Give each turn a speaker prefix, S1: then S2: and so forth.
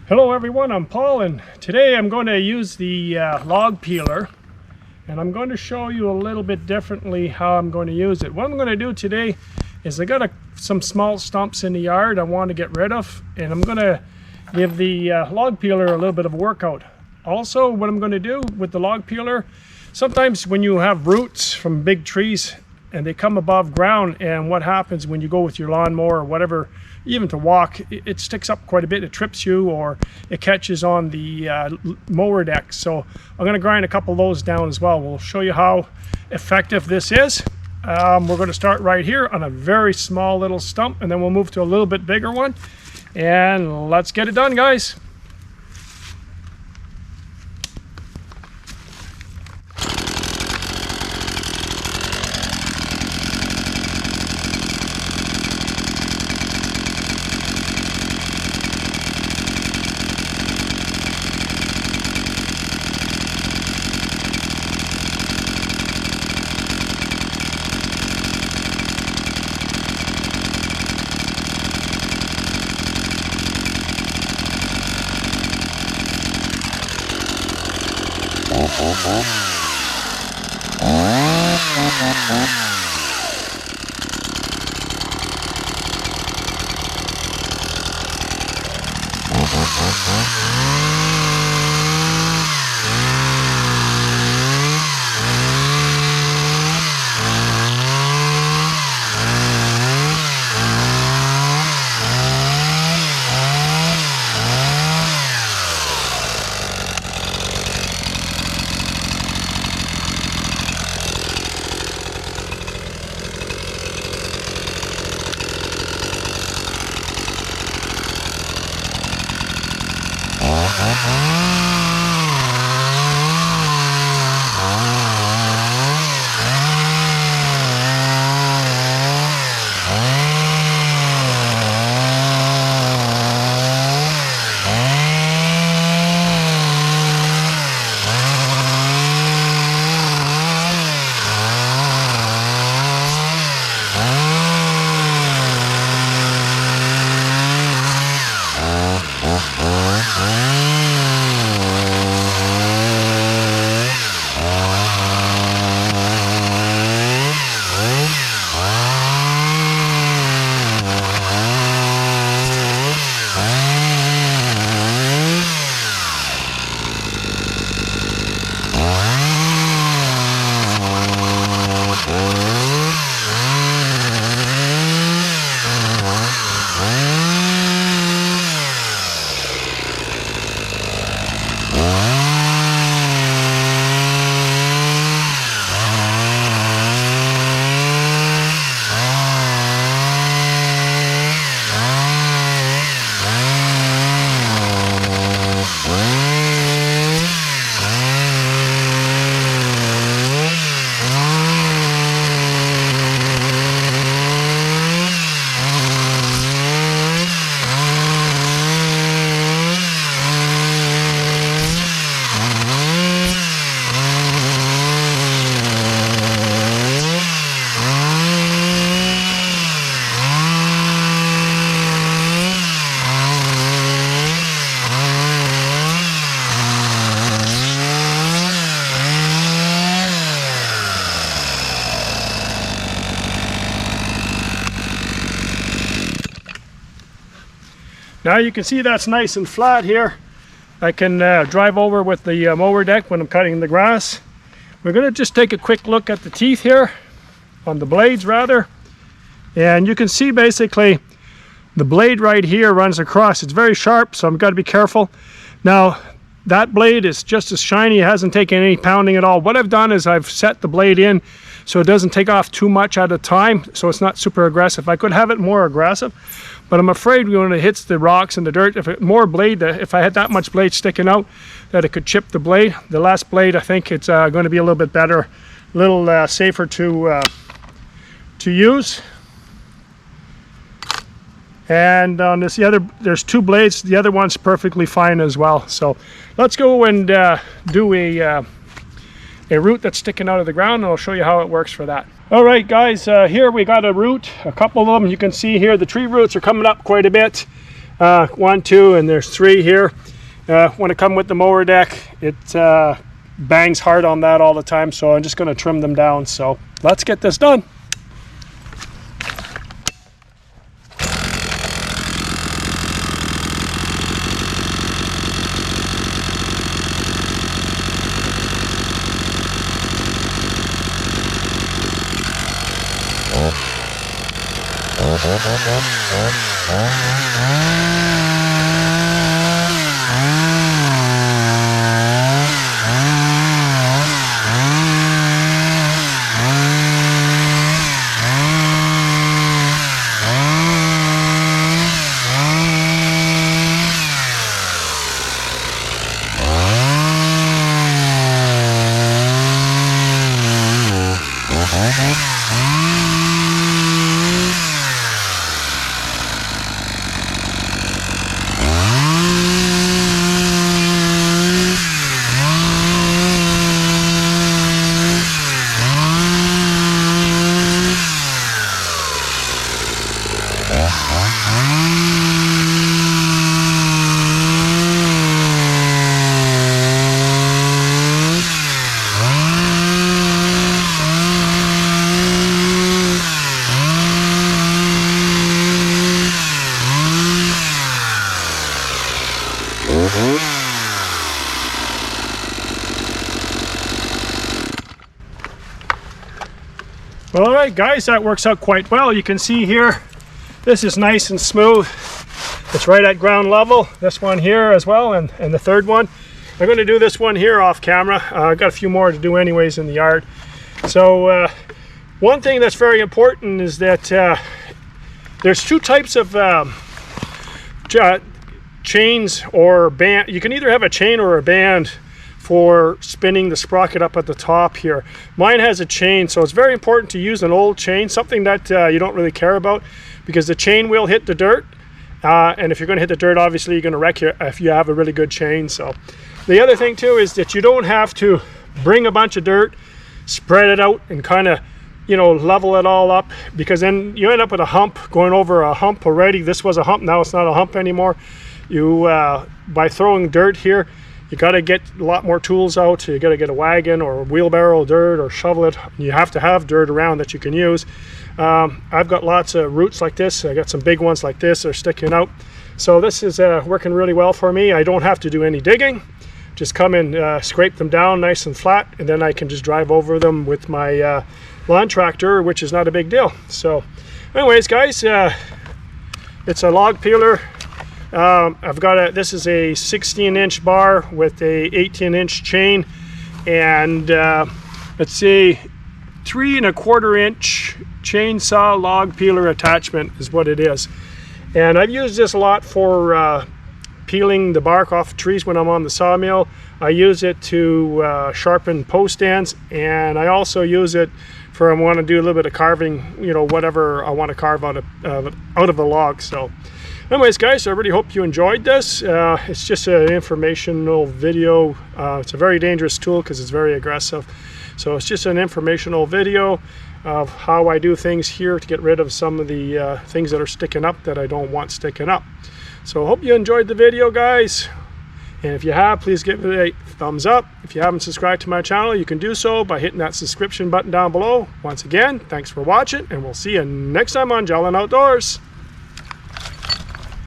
S1: Hello everyone, I'm Paul, and today I'm going to use the log peeler, and I'm going to show you a little bit differently how I'm going to use it. What I'm going to do today is I got some small stumps in the yard I want to get rid of, and I'm going to give the log peeler a little bit of a workout. Also, what I'm going to do with the log peeler, sometimes when you have roots from big trees and they come above ground, and what happens when you go with your lawnmower or whatever, even to walk, it sticks up quite a bit, it trips you, or it catches on the mower deck. So I'm going to grind a couple of those down as well. We'll show you how effective this is. We're going to start right here on a very small little stump, and then we'll move to a little bit bigger one, and let's get it done, guys. Now you can see that's nice and flat here. I can drive over with the mower deck when I'm cutting the grass. We're going to just take a quick look at the teeth here, on the blades rather. And you can see basically the blade right here runs across. It's very sharp, so I've got to be careful. Now that blade is just as shiny, it hasn't taken any pounding at all. What I've done is I've set the blade in so it doesn't take off too much at a time, so it's not super aggressive. I could have it more aggressive, but I'm afraid when it hits the rocks and the dirt, if I had that much blade sticking out, that it could chip the blade. The last blade, I think it's going to be a little bit better, a little safer to use. And on this there's two blades. The other one's perfectly fine as well. So let's go and do a root that's sticking out of the ground, and I'll show you how it works for that. All right, guys, here we got a root, a couple of them. You can see here the tree roots are coming up quite a bit. 1, 2, and there's 3 here. When it comes with the mower deck, it bangs hard on that all the time, so I'm just going to trim them down. So let's get this done. Well, all right, guys, that works out quite well. You can see here, this is nice and smooth. It's right at ground level. This one here as well, and the third one. I'm going to do this one here off camera. I've got a few more to do anyways in the yard. So one thing that's very important is that there's 2 types of chains or band. You can either have a chain or a band for spinning the sprocket up at the top here. Mine has a chain, so it's very important to use an old chain, something that you don't really care about, because the chain will hit the dirt, and if you're going to hit the dirt, obviously you're going to wreck it if you have a really good chain. So the other thing too is that you don't have to bring a bunch of dirt, spread it out, and kind of, you know, level it all up, because then you end up with a hump, going over a hump already. This was a hump, now it's not a hump anymore. You by throwing dirt here, you got to get a lot more tools out. You got to get a wagon or a wheelbarrow dirt or shovel it. You have to have dirt around that you can use. I've got lots of roots like this. I got some big ones like this that are sticking out. So this is working really well for me. I don't have to do any digging. Just come and scrape them down nice and flat, and then I can just drive over them with my lawn tractor, which is not a big deal. So anyways, guys, it's a log peeler. I've got this is a 16-inch bar with a 18-inch chain, and it's a 3 1/4 inch chainsaw log peeler attachment is what it is. And I've used this a lot for peeling the bark off trees when I'm on the sawmill. I use it to sharpen post stands, and I also use it for I want to do a little bit of carving, you know, whatever I want to carve out of a log. So anyways, guys, I really hope you enjoyed this. It's just an informational video. It's a very dangerous tool because it's very aggressive. So it's just an informational video of how I do things here to get rid of some of the things that are sticking up that I don't want sticking up. So I hope you enjoyed the video, guys. And if you have, please give it a thumbs up. If you haven't subscribed to my channel, you can do so by hitting that subscription button down below. Once again, thanks for watching, and we'll see you next time on Jolin Outdoors.